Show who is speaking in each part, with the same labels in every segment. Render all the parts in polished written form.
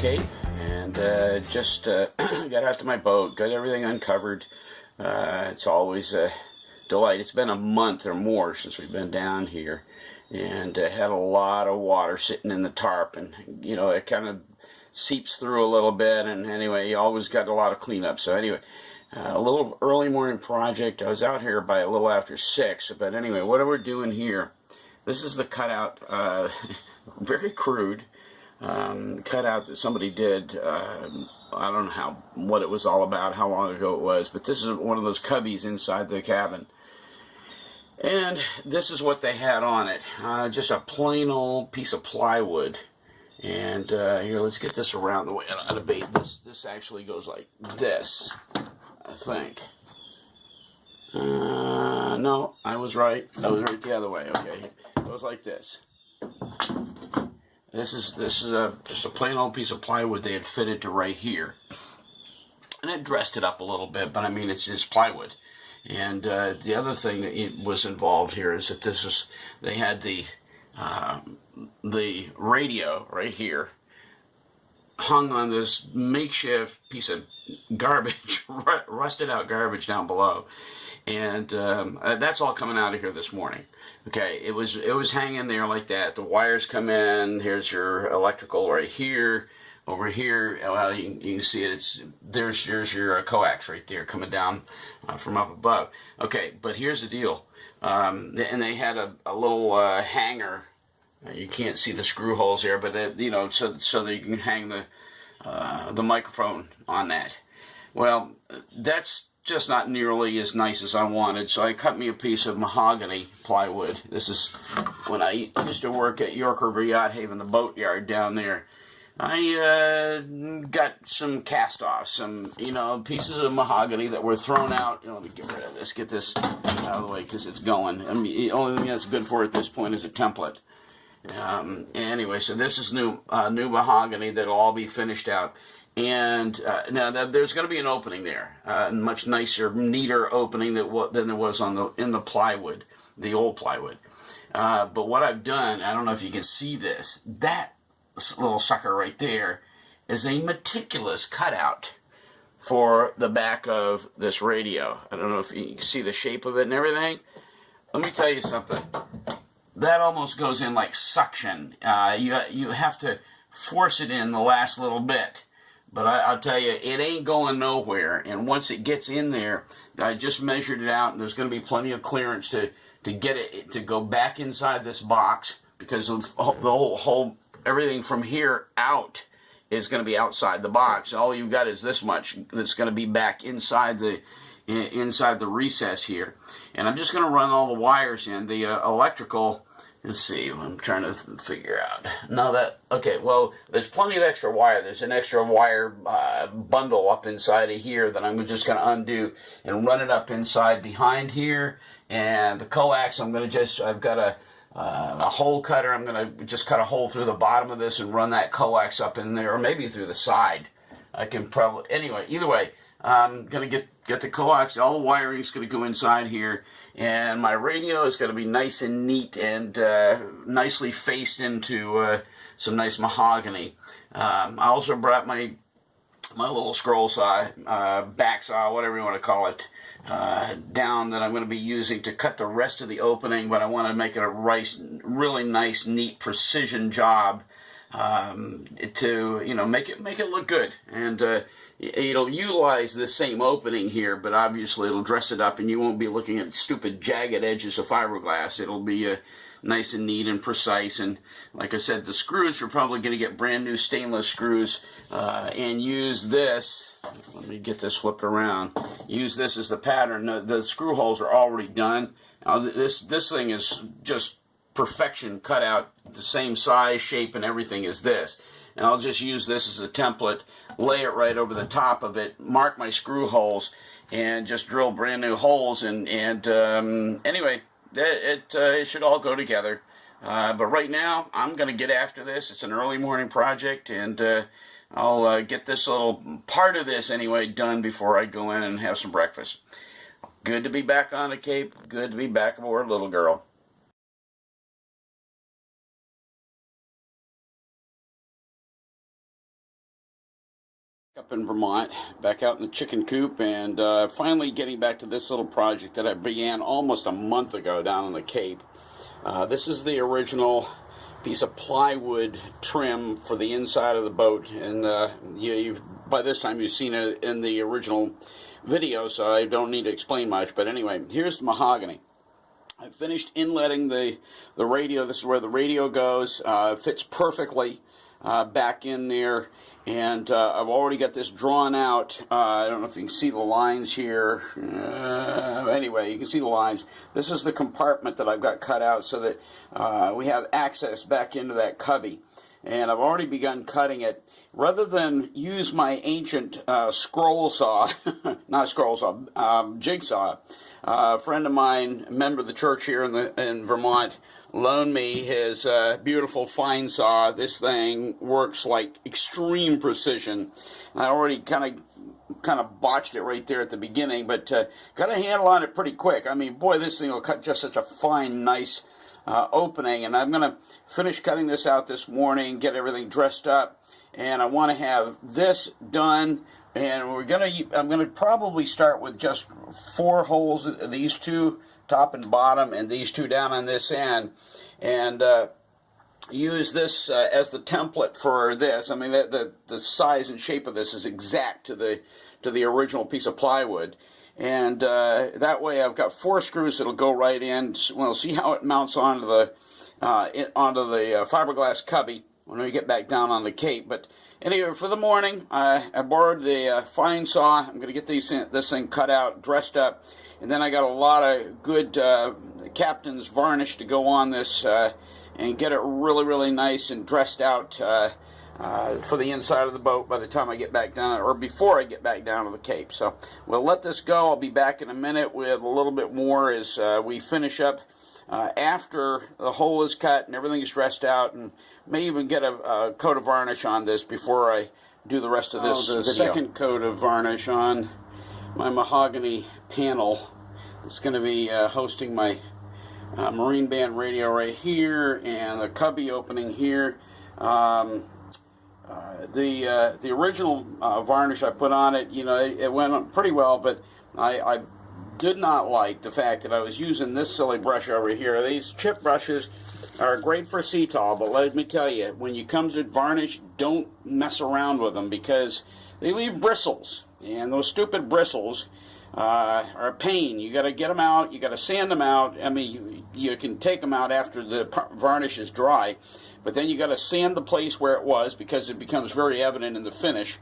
Speaker 1: Cape, and just got out to my boat, got everything uncovered. It's always a delight. It's been a month or more since we've been down here, and had a lot of water sitting in the tarp, and you know, it kind of seeps through a little bit, and anyway, you always got a lot of cleanup. So anyway, a little early morning project. I was out here by a little after 6, but anyway, what are we doing here? This is the cutout, very crude cutout that somebody did. I don't know what it was all about, how long ago it was, but this is one of those cubbies inside the cabin. And this is what they had on it, just a plain old piece of plywood. And here, let's get this around the way out of bait. This actually goes like this, I think. No, I was right. I was right the other way. Okay, it goes like this. This is just a plain old piece of plywood they had fitted to right here, and it dressed it up a little bit. But I mean, it's just plywood. And the other thing that was involved here is that they had the radio right here hung on this makeshift piece of garbage, rusted out garbage down below, and that's all coming out of here this morning. Okay, it was hanging there like that. The wires come in. Here's your electrical right here. Over here, well, you can see it. There's your coax right there coming down from up above. Okay, but here's the deal. And they had a little hanger. You can't see the screw holes there, but you know, so that you can hang the microphone on that. Well, that's just not nearly as nice as I wanted, so I cut me a piece of mahogany plywood. This is when I used to work at York River Yacht Haven, the boat yard down there. I got some cast-offs, some, you know, pieces of mahogany that were thrown out. You know, let me get rid of this, get this out of the way because it's going. I mean, the only thing that's good for it at this point is a template. Anyway, so this is new mahogany that'll all be finished out. And now there's going to be an opening there, a much nicer, neater opening than there was in the plywood, the old plywood. But what I've done, I don't know if you can see this, that little sucker right there is a meticulous cutout for the back of this radio. I don't know if you can see the shape of it and everything. Let me tell you something. That almost goes in like suction. You have to force it in the last little bit. But I'll tell you, it ain't going nowhere. And once it gets in there, I just measured it out, and there's going to be plenty of clearance to get it to go back inside this box, because of the whole everything from here out is going to be outside the box. All you've got is this much that's going to be back inside the recess here. And I'm just going to run all the wires in. The electrical, let's see, I'm trying to figure out. Okay, well, there's plenty of extra wire. There's an extra wire bundle up inside of here that I'm just going to undo and run it up inside behind here. And the coax, I've got a hole cutter. I'm going to just cut a hole through the bottom of this and run that coax up in there, or maybe through the side. I can probably, anyway, either way, I'm going to get the coax. All the wiring is going to go inside here, and my radio is going to be nice and neat and nicely faced into some nice mahogany. I also brought my little scroll saw, back saw, whatever you want to call it, down, that I'm going to be using to cut the rest of the opening, but I want to make it a really nice, neat, precision job to, you know, make it look good. And it'll utilize the same opening here, but obviously it'll dress it up, and you won't be looking at stupid jagged edges of fiberglass. It'll be nice and neat and precise. And like I said, the screws, you're probably going to get brand new stainless screws, and use this. Let me get this flipped around. Use this as the pattern. The screw holes are already done. Now, this thing is just perfection, cut out the same size, shape, and everything as this. And I'll just use this as a template, lay it right over the top of it, mark my screw holes, and just drill brand new holes. And anyway, it should all go together. But right now, I'm going to get after this. It's an early morning project, and I'll get this little part of this anyway done before I go in and have some breakfast. Good to be back on the Cape. Good to be back aboard, little girl. up in Vermont, back out in the chicken coop, and finally getting back to this little project that I began almost a month ago down on the Cape. This is the original piece of plywood trim for the inside of the boat, and by this time you've seen it in the original video, so I don't need to explain much. But anyway, here's the mahogany. I finished inletting the radio. This is where the radio goes. Fits perfectly back in there, and I've already got this drawn out. I don't know if you can see the lines here. Anyway, you can see the lines. This is the compartment that I've got cut out so that we have access back into that cubby. And I've already begun cutting it. Rather than use my ancient scroll saw, not scroll saw, jigsaw, a friend of mine, a member of the church here in Vermont, loaned me his beautiful fine saw. This thing works like extreme precision. I already kind of botched it right there at the beginning, but got a handle on it pretty quick. I mean, boy, this thing will cut just such a fine, nice opening. And I'm going to finish cutting this out this morning, get everything dressed up, and I want to have this done. And I'm gonna probably start with just 4 holes, these 2 top and bottom, and these 2 down on this end, and use this as the template for this. I mean, the size and shape of this is exact to the original piece of plywood, and that way I've got 4 screws that'll go right in. We'll see how it mounts onto the fiberglass cubby when we get back down on the Cape. But anyway, for the morning, I borrowed the fine saw. I'm going to get this thing cut out, dressed up, and then I got a lot of good captain's varnish to go on this and get it really, really nice and dressed out for the inside of the boat by the time I get back down, or before I get back down to the Cape. So we'll let this go. I'll be back in a minute with a little bit more as we finish up after the hole is cut and everything is dressed out, and may even get a coat of varnish on this before I do the rest of this video. Second coat of varnish on my mahogany panel. It's going to be hosting my marine band radio right here, and the cubby opening here. The original varnish I put on it, it went on pretty well, but I did not like the fact that I was using this silly brush over here. These chip brushes are great for CTOL, but let me tell you, when you come to varnish, don't mess around with them because they leave bristles, and those stupid bristles are a pain. You got to get them out. You got to sand them out. I mean, you can take them out after the varnish is dry, but then you got to sand the place where it was because it becomes very evident in the finish.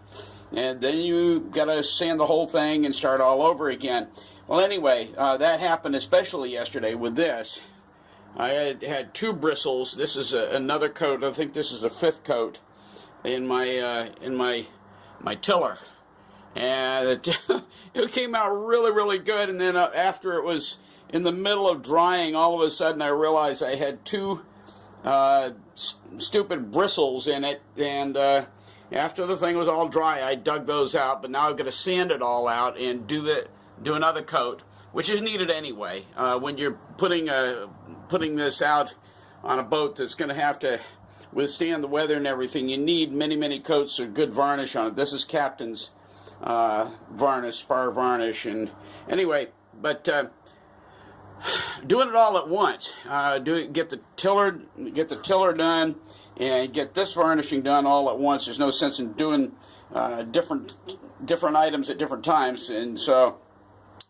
Speaker 1: And then you got to sand the whole thing and start all over again. Well, anyway, that happened especially yesterday with this. I had 2 bristles. This is another coat. I think this is the 5th coat in my tiller, and it came out really, really good. And then after it was in the middle of drying, all of a sudden I realized I had 2 stupid bristles in it, and after the thing was all dry, I dug those out. But now I've got to sand it all out and do another coat, which is needed anyway. When you're putting this out on a boat that's going to have to withstand the weather and everything, you need many, many coats of good varnish on it. This is Captain's varnish, spar varnish, and anyway, but doing it all at once, get the tiller done and get this varnishing done all at once. There's no sense in doing different items at different times. And so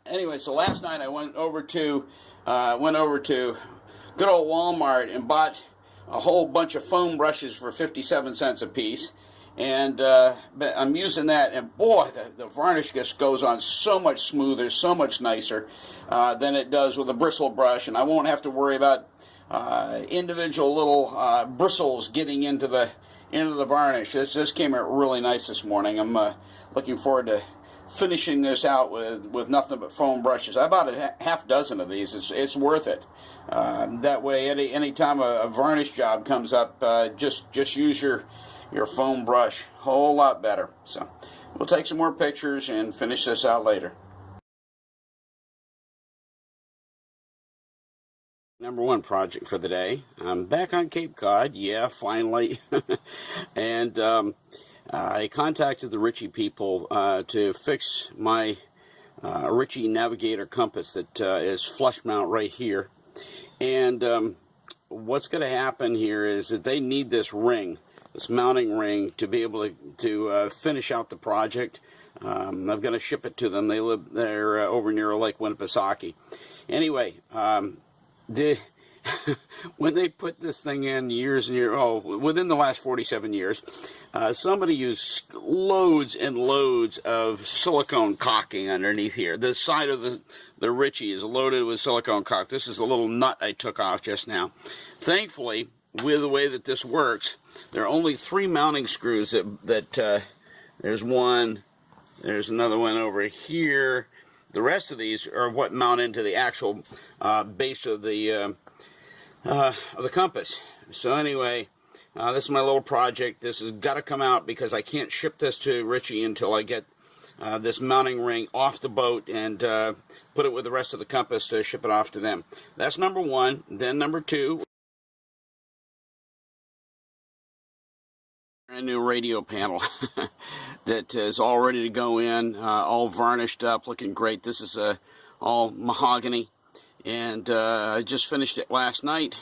Speaker 1: anyway, so last night I went over to good old Walmart and bought a whole bunch of foam brushes for 57 cents a piece, and I'm using that, and boy, the varnish just goes on so much smoother, so much nicer than it does with a bristle brush, and I won't have to worry about individual little bristles getting into the varnish. This came out really nice this morning. I'm looking forward to finishing this out with nothing but foam brushes. I bought a half dozen of these. It's worth it. That way, any time a varnish job comes up, just use your foam brush. Whole lot better. So we'll take some more pictures and finish this out later. Number 1 project for the day. I'm back on Cape Cod. Yeah, finally. And I contacted the Ritchie people to fix my Ritchie Navigator compass that is flush mount right here. And what's going to happen here is that they need this ring, this mounting ring, to be able to finish out the project. I'm going to ship it to them. They're over near Lake Winnipesaukee. Anyway, when they put this thing in years and years, within the last 47 years, somebody used loads and loads of silicone caulking underneath here. The side of the Ritchie is loaded with silicone caulk. This is a little nut I took off just now. Thankfully, with the way that this works, there are only 3 mounting screws that there's one, there's another one over here. The rest of these are what mount into the actual base of the compass. So anyway, this is my little project. This has got to come out because I can't ship this to Ritchie until I get this mounting ring off the boat and put it with the rest of the compass to ship it off to them. That's number one. Then number two, brand new radio panel that is all ready to go in, all varnished up, looking great. This is all mahogany, and I just finished it last night.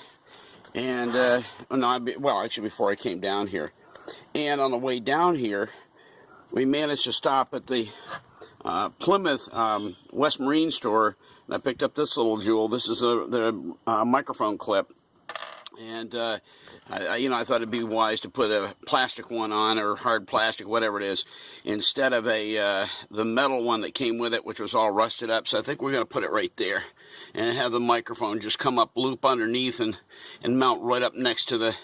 Speaker 1: And well, actually before I came down here. And on the way down here, we managed to stop at the Plymouth West Marine store, and I picked up this little jewel. This is the microphone clip, and I thought it'd be wise to put a plastic one on, or hard plastic, whatever it is, instead of the metal one that came with it, which was all rusted up. So I think we're going to put it right there and have the microphone just come up, loop underneath, and mount right up next to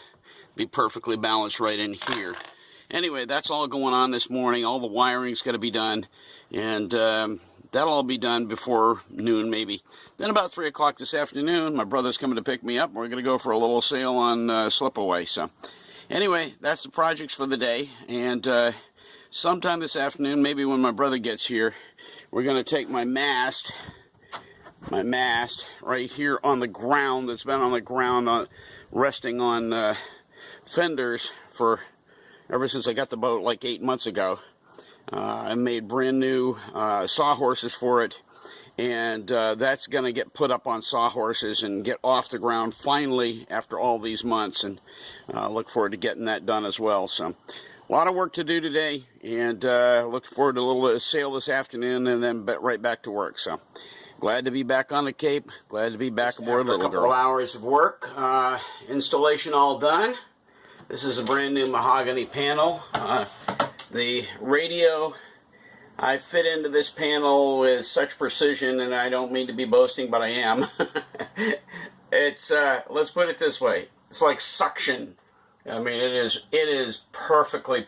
Speaker 1: be perfectly balanced right in here. Anyway, that's all going on this morning. All the wiring's got to be done, and that'll all be done before noon maybe. Then about 3 o'clock this afternoon, my brother's coming to pick me up. We're going to go for a little sail on Slipaway. So anyway, that's the projects for the day, and sometime this afternoon, maybe when my brother gets here, we're going to take my mast right here on the ground, that's been on the ground resting on fenders for ever since I got the boat like 8 months ago. I made brand new sawhorses for it, and that's going to get put up on sawhorses and get off the ground finally after all these months, and look forward to getting that done as well. So a lot of work to do today, and look forward to a little sail this afternoon and then right back to work. So glad to be back on the Cape. Glad to be back aboard Little Girl. A couple of hours of work. Installation all done. This is a brand new mahogany panel. The radio I fit into this panel with such precision, and I don't mean to be boasting, but I am. It's let's put it this way. It's like suction. I mean, it is perfectly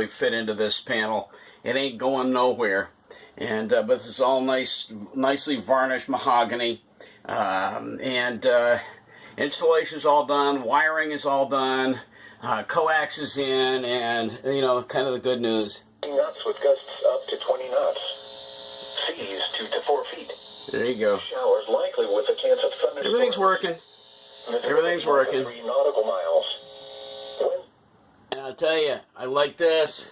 Speaker 1: fit into this panel. It ain't going nowhere. And but this is all nicely varnished mahogany, and installation's all done, wiring is all done, coax is in, and kind of the good news.
Speaker 2: Knots with gusts up to 20 knots. Seas 2 to 4 feet.
Speaker 1: There you go.
Speaker 2: Showers likely with a chance of thunderstorms.
Speaker 1: Everything's working. Everything's working.
Speaker 2: 3 nautical miles.
Speaker 1: And I'll tell you, I like this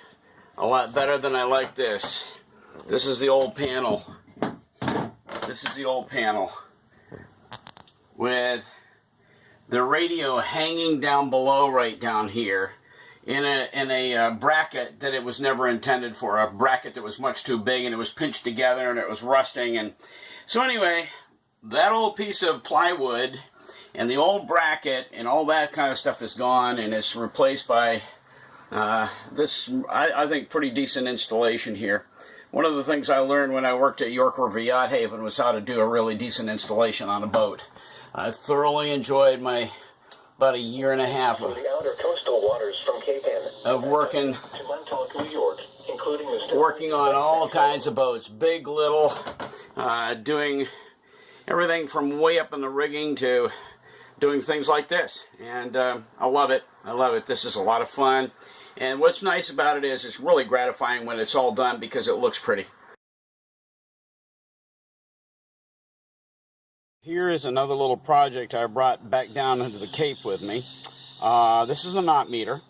Speaker 1: a lot better than I like this. This is the old panel. This is the old panel with the radio hanging down below, right down here, in a bracket that it was never intended for, a bracket that was much too big, and it was pinched together and it was rusting. And so anyway, that old piece of plywood and the old bracket and all that kind of stuff is gone, and it's replaced by this, I think, pretty decent installation here. One of the things I learned when I worked at York River Yacht Haven was how to do a really decent installation on a boat. I thoroughly enjoyed my about a year and a half of working
Speaker 2: to New York, including
Speaker 1: working on all kinds of boats, big, little, doing everything from way up in the rigging to doing things like this. And I love it. I love it. This is a lot of fun. And what's nice about it is it's really gratifying when it's all done because it looks pretty. Here is another little project I brought back down into the Cape with me. This is a knot meter.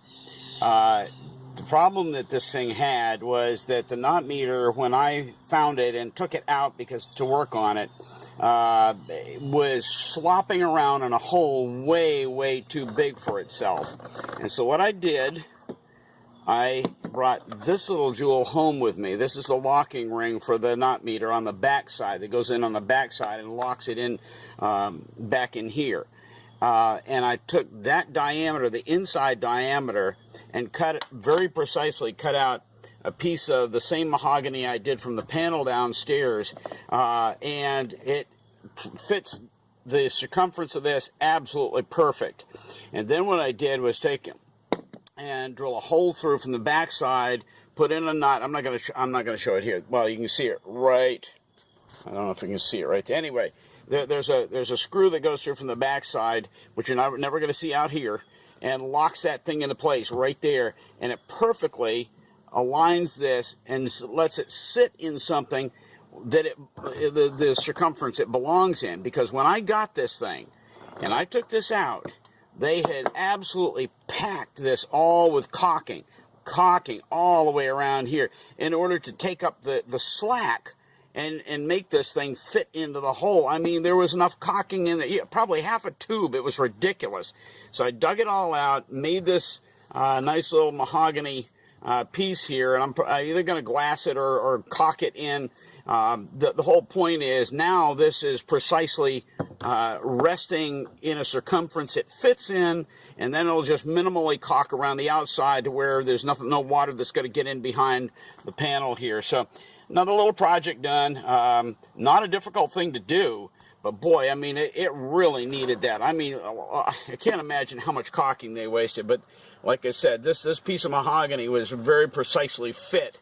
Speaker 1: The problem that this thing had was that the knot meter, when I found it and took it out because to work on it, was slopping around in a hole way too big for itself. And so what I did, I brought this little jewel home with me. This is the locking ring for the knot meter on the back side that goes in on the back side and locks it in back in here. And I took that diameter, the inside diameter, and cut it very precisely, cut out a piece of the same mahogany I did from the panel downstairs, and it fits the circumference of this absolutely perfect. And then what I did was take it and drill a hole through from the back side, put in a knot. I'm not going to show it here. Well, you can see it right. I don't know if you can see it right there. Anyway, there's a screw that goes through from the back side, which you're never going to see out here, and locks that thing into place right there, and it perfectly aligns this and lets it sit in something that the circumference it belongs in. Because when I got this thing and I took this out, they had absolutely packed this all with caulking all the way around here in order to take up the slack and make this thing fit into the hole. I mean, there was enough caulking in there, probably half a tube. It was ridiculous. So I dug it all out, made this nice little mahogany piece here, and I'm either going to glass it or caulk it in. The whole point is now this is precisely resting in a circumference it fits in, and then it'll just minimally caulk around the outside to where there's no water that's going to get in behind the panel here. So another little project done. Not a difficult thing to do, but boy, I mean, it really needed that. I mean, I can't imagine how much caulking they wasted, but like I said, this piece of mahogany was very precisely fit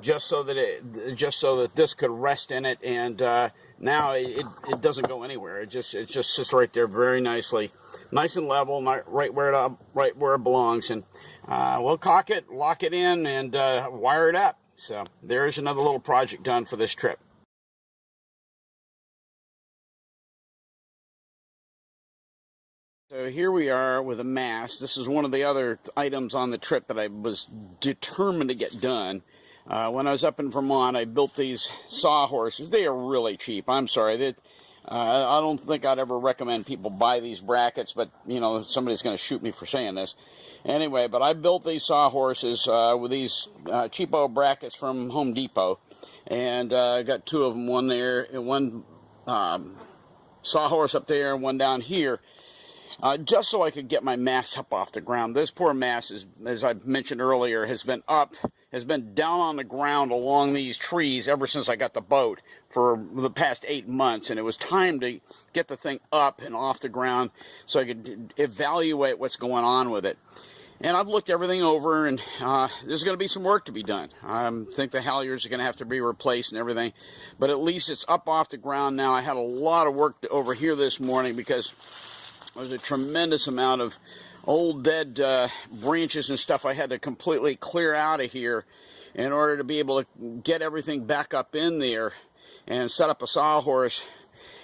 Speaker 1: just so that this could rest in it, and now it doesn't go anywhere. It just sits right there very nicely, nice and level, right where it belongs. And we'll caulk it, lock it in, and wire it up. So there's another little project done for this trip. So here we are with a mast. This is one of the other items on the trip that I was determined to get done. When I was up in Vermont, I built these Sawhorses. They are really cheap. I'm sorry. I don't think I'd ever recommend people buy these brackets, but, you know, somebody's going to shoot me for saying this. Anyway, but I built these Sawhorses with these cheapo brackets from Home Depot. And I got two of them, one there, and one Sawhorse up there and one down here. Just so I could get my mast up off the ground. This poor mast, as I mentioned earlier, has been down on the ground along these trees ever since I got the boat for the past 8 months, and it was time to get the thing up and off the ground so I could evaluate what's going on with it. And I've looked everything over, and there's going to be some work to be done. I think the halyards are going to have to be replaced and everything, but at least it's up off the ground now. I had a lot of work over here this morning because there's a tremendous amount of old dead branches and stuff I had to completely clear out of here in order to be able to get everything back up in there and set up a Sawhorse.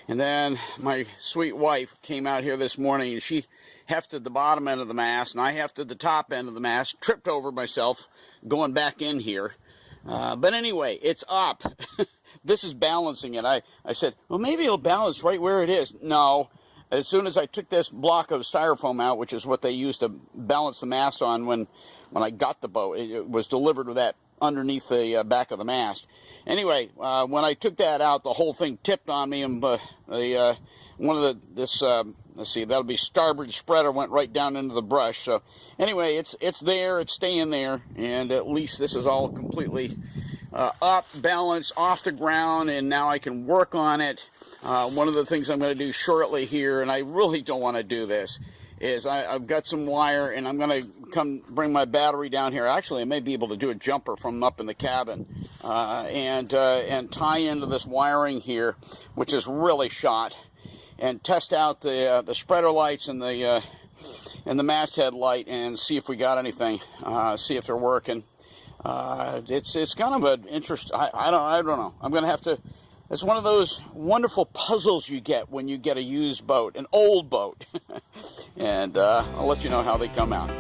Speaker 1: And then my sweet wife came out here this morning and she hefted the bottom end of the mast, and I hefted the top end of the mast, tripped over myself going back in here. But anyway, it's up. This is balancing it. I said, well, maybe it'll balance right where it is. No. As soon as I took this block of styrofoam out, which is what they used to balance the mast on when I got the boat, it was delivered with that underneath the back of the mast. Anyway, when I took that out, the whole thing tipped on me, and let's see, that'll be starboard spreader, went right down into the brush. So anyway, it's there, it's staying there, and at least this is all completely up, balanced, off the ground, and now I can work on it. One of the things I'm going to do shortly here, and I really don't want to do this, is I've got some wire, and I'm going to come bring my battery down here. Actually, I may be able to do a jumper from up in the cabin and tie into this wiring here, which is really shot, and test out the spreader lights and the masthead light and see if we got anything, see if they're working. It's kind of an interest. I don't know. I'm going to have to. It's one of those wonderful puzzles you get when you get a used boat, an old boat. And I'll let you know how they come out.